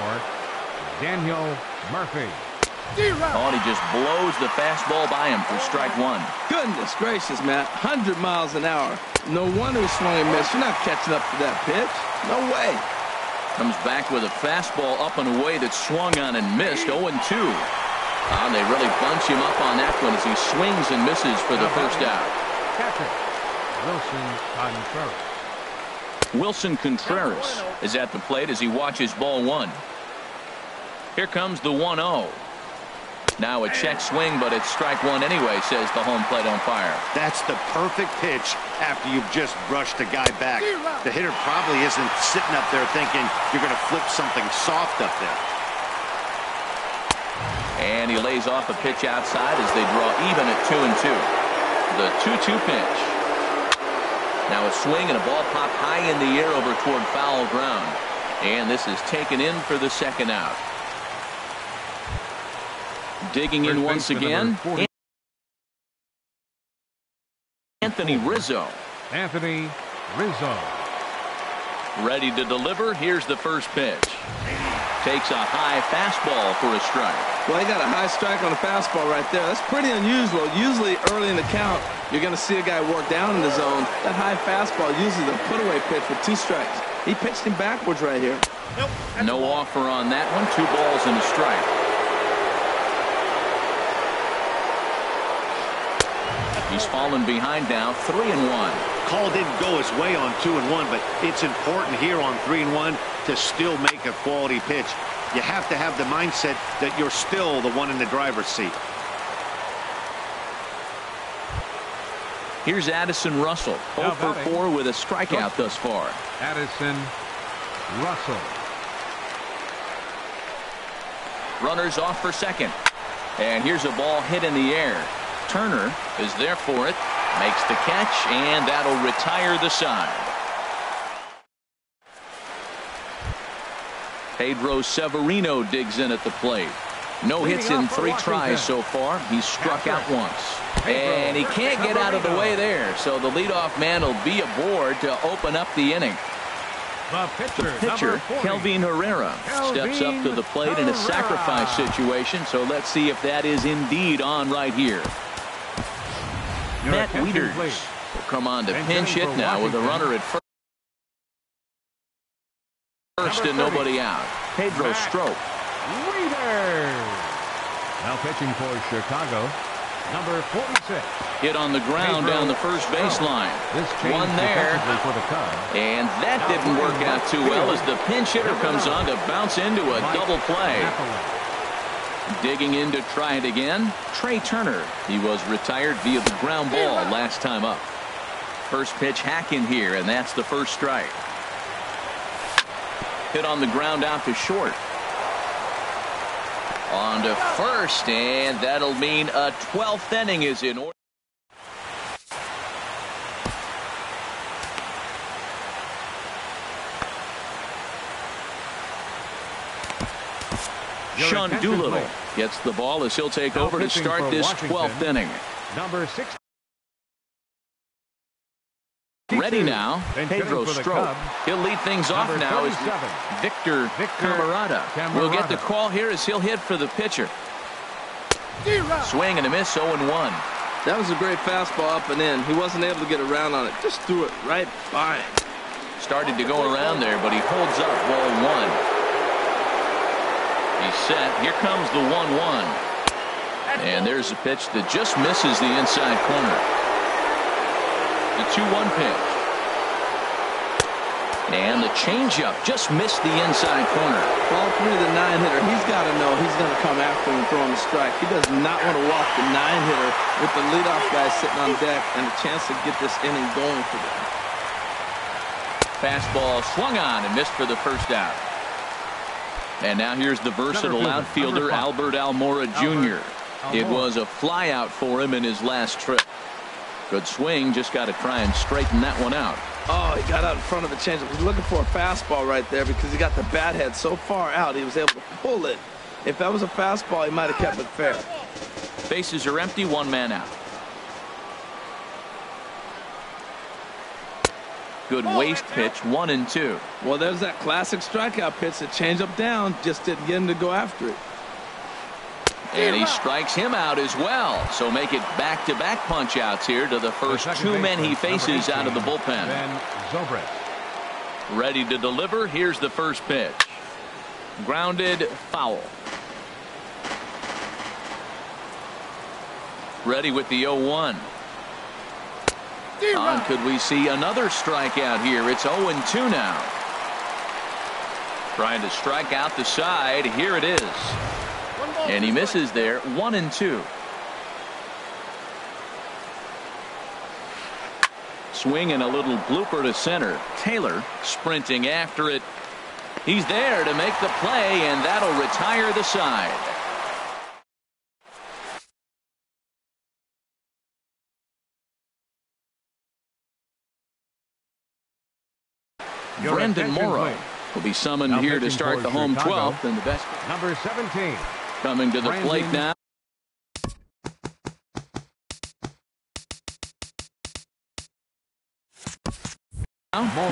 Daniel Murphy. Oh, and he just blows the fastball by him for strike 1. Goodness gracious, Matt. 100 miles an hour. No wonder he swung and missed. You're not catching up to that pitch. No way. Comes back with a fastball up and away that swung on and missed. 0-2. And they really bunch him up on that one as he swings and misses for the first out. Catcher, Wilson Contreras. Wilson Contreras is at the plate as he watches ball one. Here comes the 1-0. Now a check swing, but it's strike one anyway, says the home plate umpire. That's the perfect pitch after you've just brushed a guy back. The hitter probably isn't sitting up there thinking you're going to flip something soft up there. And he lays off a pitch outside as they draw even at 2-2. The 2-2 pitch. Now a swing and a ball popped high in the air over toward foul ground. And this is taken in for the second out. Digging in once again, Anthony Rizzo. Anthony Rizzo. Ready to deliver. Here's the first pitch. Takes a high fastball for a strike. Well, he got a high strike on a fastball right there. That's pretty unusual. Usually early in the count, you're going to see a guy work down in the zone. That high fastball usually the put-away pitch with 2 strikes. He pitched him backwards right here. No offer on that one. 2 balls and a strike. He's fallen behind now, 3-1. Call didn't go his way on 2-1, but it's important here on 3-1 to still make a quality pitch. You have to have the mindset that you're still the one in the driver's seat. Here's Addison Russell, 0 for 4 with a strikeout thus far. Addison Russell. Runners off for second. And here's a ball hit in the air. Turner is there for it, makes the catch, and that'll retire the side. Pedro Severino digs in at the plate. No hits in 3 tries so far. He's struck out once. And he can't get out of the way there, so the leadoff man will be aboard to open up the inning. The pitcher, Kelvin Herrera, steps up to the plate in a sacrifice situation, so let's see if that is indeed on right here. Matt Wieters will come on to pinch hit now with a runner at first and nobody out. Pedro Strop. Wieters. Now pitching for Chicago, number 46. Hit on the ground down the first baseline. One there. And that didn't work out too well as the pinch hitter comes on to bounce into a double play. Digging in to try it again, Trey Turner. He was retired via the ground ball last time up. First pitch hack in here, and that's the first strike. Hit on the ground out to short. On to first, and that'll mean a 12th inning is in order. Sean Doolittle gets the ball as he'll take over to start this 12th inning. Number 6. Ready now, Pedro Strop. He'll lead things off now as Victor Camarada will get the call here as he'll hit for the pitcher. Swing and a miss, 0-1. That was a great fastball up and in. He wasn't able to get around on it. Just threw it right by him. Started to go around there, but he holds up ball 1. He's set. Here comes the 1-1. And there's a pitch that just misses the inside corner. The 2-1 pitch. And the changeup just missed the inside corner. Ball 3 to the 9-hitter. He's got to know he's going to come after him and throw him a strike. He does not want to walk the 9-hitter with the leadoff guy sitting on deck and a chance to get this inning going for them. Fastball swung on and missed for the first out. And now here's the versatile outfielder Albert Almora Jr. It was a flyout for him in his last trip. Good swing, just got to try and straighten that one out. Oh, he got out in front of the changeup. He's looking for a fastball right there because he got the bat head so far out he was able to pull it. If that was a fastball, he might have kept it fair. Bases are empty, 1 man out. Good waist pitch, 1-2. Well, there's that classic strikeout pitch, the changeup down, just didn't get him to go after it. And he strikes him out as well. So make it back-to-back punch-outs here to the first 2 men he faces out of the bullpen. Ready to deliver. Here's the first pitch. Grounded, foul. Ready with the 0-1. Could we see another strikeout here? It's 0-2 now. Trying to strike out the side. Here it is. And he misses there. 1-2. Swing and a little blooper to center. Taylor sprinting after it. He's there to make the play, and that'll retire the side. Brendan Morrow will be summoned now here to start the home Chicago, 12th, and the best number 17 coming to the plate now.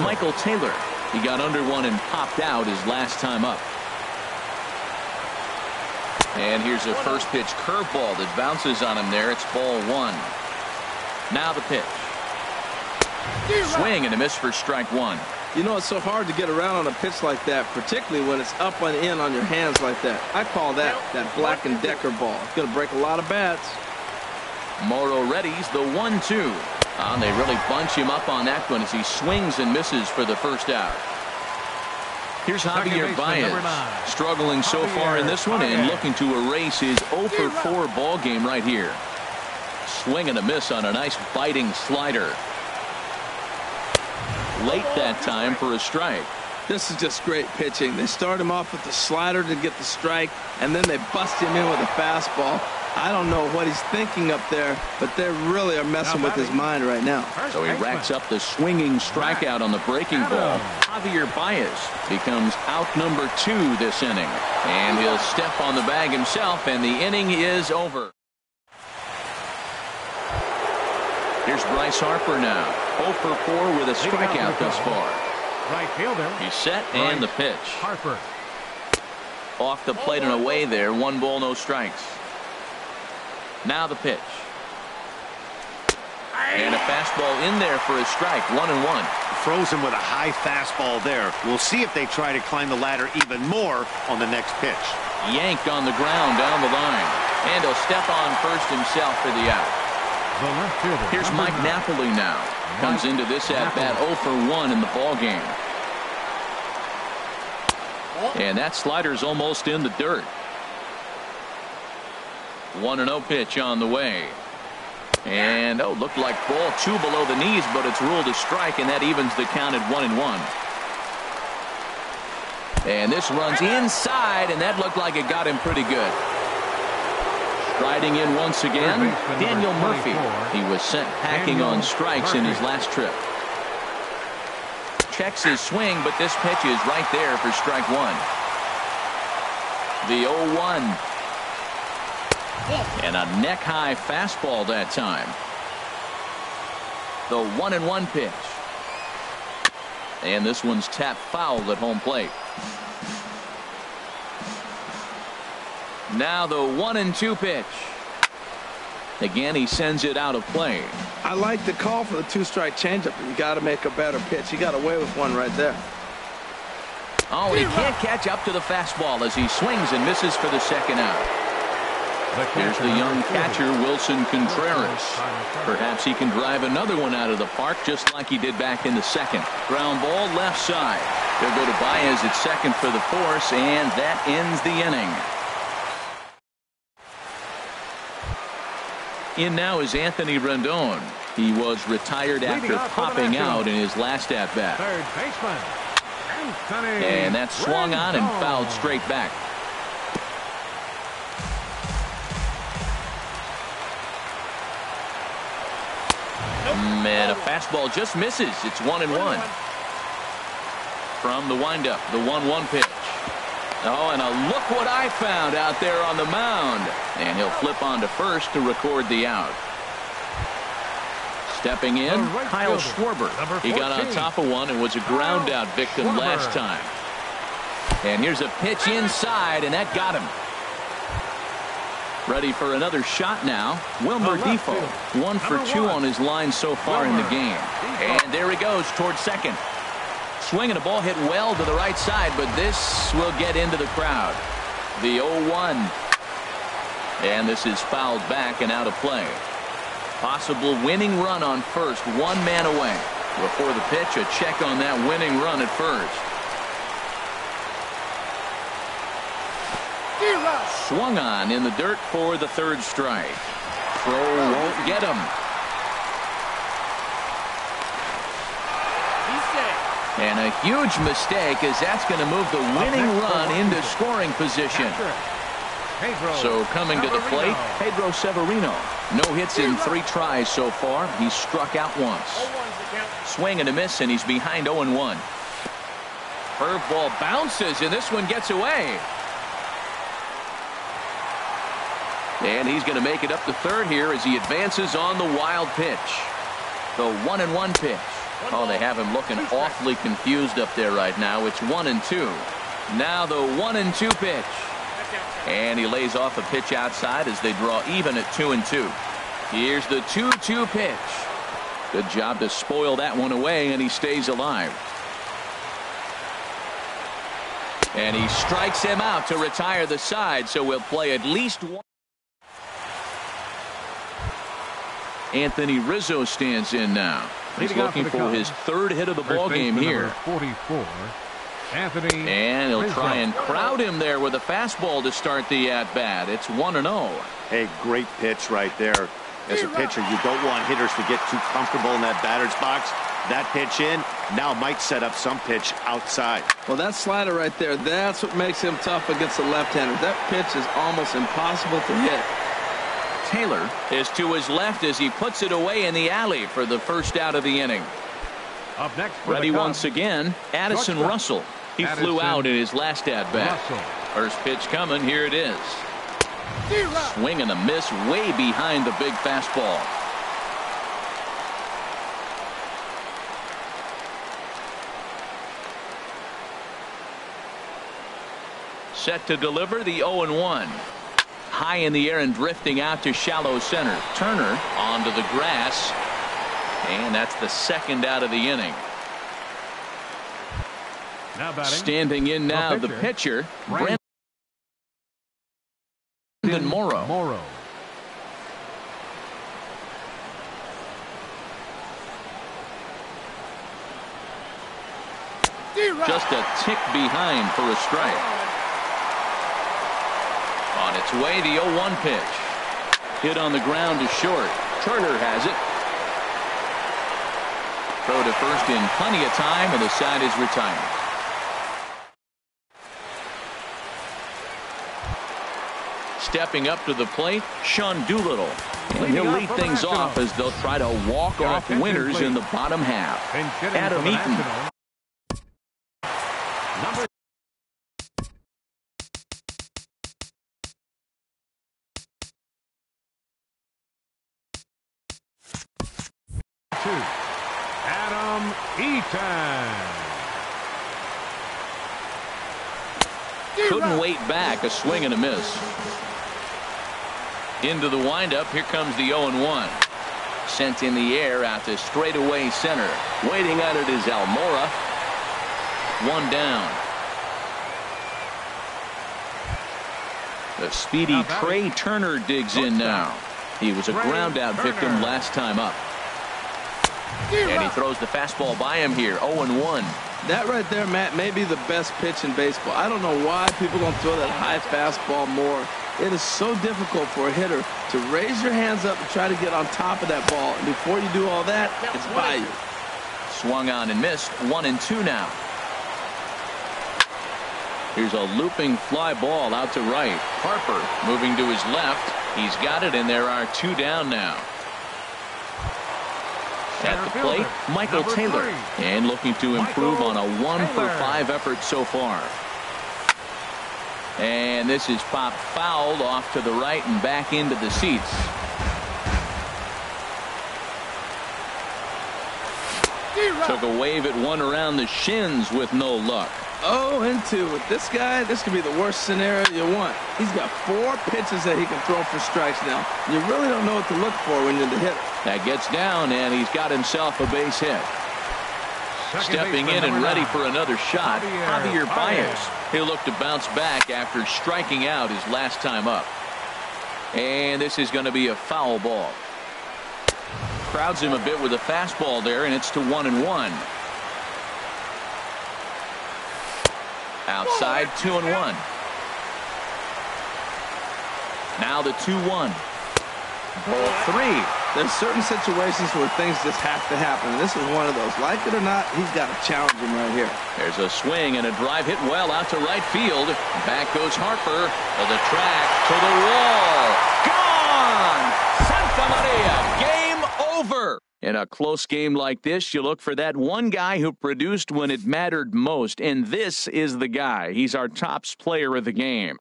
Michael Taylor. He got under one and popped out his last time up. And here's a first pitch curveball that bounces on him there. It's ball one. Now the pitch. Swing and a miss for strike one. You know, it's so hard to get around on a pitch like that, particularly when it's up and in on your hands like that. I call that Black and Decker ball. It's going to break a lot of bats. Morrow readies the 1-2. They really bunch him up on that one as he swings and misses for the first out. Here's Javier Baez, struggling so far in this one and looking to erase his 0-for-4 ball game right here. Swing and a miss on a nice biting slider. Late that time for a strike. This is just great pitching. They start him off with the slider to get the strike, and then they bust him in with a fastball. I don't know what he's thinking up there, but they really are messing with his mind right now. So he racks up the swinging strikeout on the breaking ball. Javier Baez becomes out number 2 this inning. And he'll step on the bag himself, and the inning is over. Here's Bryce Harper now. 0-for-4 with a strikeout thus far. Right fielder. He's set, and the pitch. Harper. Off the plate and away there. 1 ball, no strikes. Now the pitch. And a fastball in there for a strike. 1-1. Throws him with a high fastball there. We'll see if they try to climb the ladder even more on the next pitch. Yanked on the ground down the line. And he'll step on first himself for the out. The left fielder. Here's Mike Napoli now. Comes into this at-bat 0-for-1 in the ball game. And that slider's almost in the dirt. 1-0 pitch on the way. And looked like ball 2 below the knees, but it's ruled a strike, and that evens the count at 1-1. And this runs inside, and that looked like it got him pretty good. Striding in once again, Daniel Murphy. He was sent packing on strikes in his last trip. Checks his swing, but this pitch is right there for strike one. The 0-1. And a neck-high fastball that time. The 1-1 pitch. And this one's tapped foul at home plate. Now the 1-2 pitch. Again, he sends it out of play. I like the call for the 2-strike changeup, but you got to make a better pitch. He got away with one right there. Oh, he can't catch up to the fastball as he swings and misses for the second out. Here's the young catcher, Wilson Contreras. Perhaps he can drive another one out of the park just like he did back in the second. Ground ball left side. They'll go to Baez at second for the force, and that ends the inning. In now is Anthony Rendon. He was retired after popping out in his last at-bat. Third baseman, Anthony. And that swung on and fouled straight back. And a fastball just misses. It's 1-1. From the windup, the 1-1 pitch. Oh, and look what I found out there on the mound. And he'll flip on to first to record the out. Stepping in, Kyle Schwarber. He got on top of one and was a ground out victim last time. And here's a pitch inside, and that got him. Ready for another shot now. Wilmer Defoe, 1 for 2 on his line so far in the game. And there he goes towards second. Swinging a ball hit well to the right side, but this will get into the crowd. The 0-1. And this is fouled back and out of play. Possible winning run on first, one man away. Before the pitch, a check on that winning run at first. Swung on in the dirt for the third strike. Throw won't get him. And a huge mistake, as that's going to move the winning run into scoring position. So coming to the plate, Pedro Severino. No hits in 3 tries so far. He's struck out once. Swing and a miss, and he's behind 0-1. Curveball bounces, and this one gets away. And he's going to make it up to third here as he advances on the wild pitch. The 1-1 pitch. Oh, they have him looking awfully confused up there right now. It's 1-2. Now the 1-2 pitch. And he lays off a pitch outside as they draw even at 2-2. Here's the 2-2 pitch. Good job to spoil that one away, and he stays alive. And he strikes him out to retire the side, so we'll play at least one. Anthony Rizzo stands in now. He's looking for his third hit of the ball game here. 44, Anthony and he'll Rizzo. try and crowd him there with a fastball to start the at-bat. It's 1-0. Hey, great pitch right there. As a pitcher, you don't want hitters to get too comfortable in that batter's box. That pitch in now might set up some pitch outside. Well, that slider right there, that's what makes him tough against the left-hander. That pitch is almost impossible to hit. Taylor is to his left as he puts it away in the alley for the first out of the inning. Up next, ready once again, Addison Russell. He flew out in his last at-bat. First pitch coming. Here it is. Swing and a miss way behind the big fastball. Set to deliver the 0-1. High in the air and drifting out to shallow center. Turner onto the grass. And that's the second out of the inning. Standing in now, the pitcher, Brandon Morrow. Just a tick behind for a strike. On its way, the 0-1 pitch. Hit on the ground to short. Turner has it. Throw to first in plenty of time, and the side is retired. Stepping up to the plate, Sean Doolittle. And he'll lead things off as they'll try to walk off winners in the bottom half. Adam Eaton. Number 2, Adam Eaton. Couldn't wait back. A swing and a miss. Into the windup. Here comes the 0-1. Sent in the air out to straightaway center. Waiting on it is Almora. One down. The speedy Trey Turner digs in now. He was a ground out victim last time up. And he throws the fastball by him here. 0-1. That right there, Matt, may be the best pitch in baseball. I don't know why people don't throw that high fastball more. It is so difficult for a hitter to raise your hands up and try to get on top of that ball. And before you do all that, it's by you. Swung on and missed. 1-2 now. Here's a looping fly ball out to right. Harper moving to his left. He's got it, and there are 2 down now. At the plate, Michael Taylor. And looking to improve on a 1-for-5 effort so far. And this is popped fouled off to the right and back into the seats. Took a wave at one around the shins with no luck. 0-2 with this guy. This could be the worst scenario you want. He's got 4 pitches that he can throw for strikes now. You really don't know what to look for when you're the hitter. That gets down, and he's got himself a base hit. Stepping in and ready for another shot, Javier Baez. He'll look to bounce back after striking out his last time up. And this is going to be a foul ball. crowds him a bit with a fastball there, and it's to 1-1. Outside, 2-1. Now the 2-1. Ball 3. There's certain situations where things just have to happen. And this is one of those. Like it or not, he's got to challenge him right here. There's a swing and a drive hit well out to right field. Back goes Harper to the track, to the wall. Gone! Santa Maria. Game over. In a close game like this, you look for that one guy who produced when it mattered most. And this is the guy. He's our top player of the game.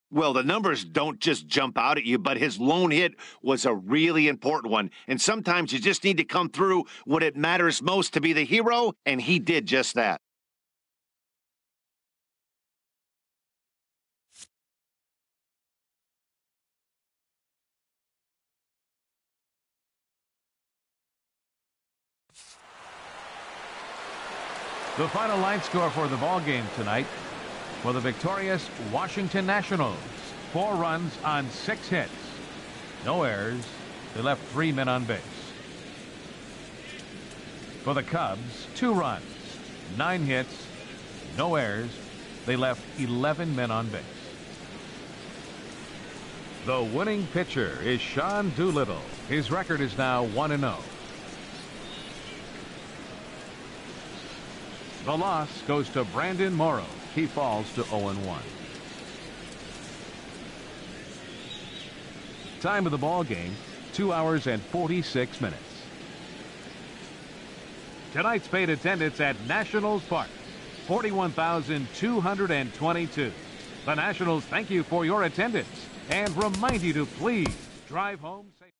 Well, the numbers don't just jump out at you, but his lone hit was a really important one. And sometimes you just need to come through when it matters most to be the hero, and he did just that. The final line score for the ball game tonight for the victorious Washington Nationals: 4 runs on 6 hits. No errors. They left 3 men on base. For the Cubs, 2 runs, 9 hits, no errors. They left 11 men on base. The winning pitcher is Sean Doolittle. His record is now 1-0. The loss goes to Brandon Morrow. He falls to 0-1. Time of the ball game, 2 hours and 46 minutes. Tonight's paid attendance at Nationals Park, 41,222. The Nationals thank you for your attendance and remind you to please drive home safely.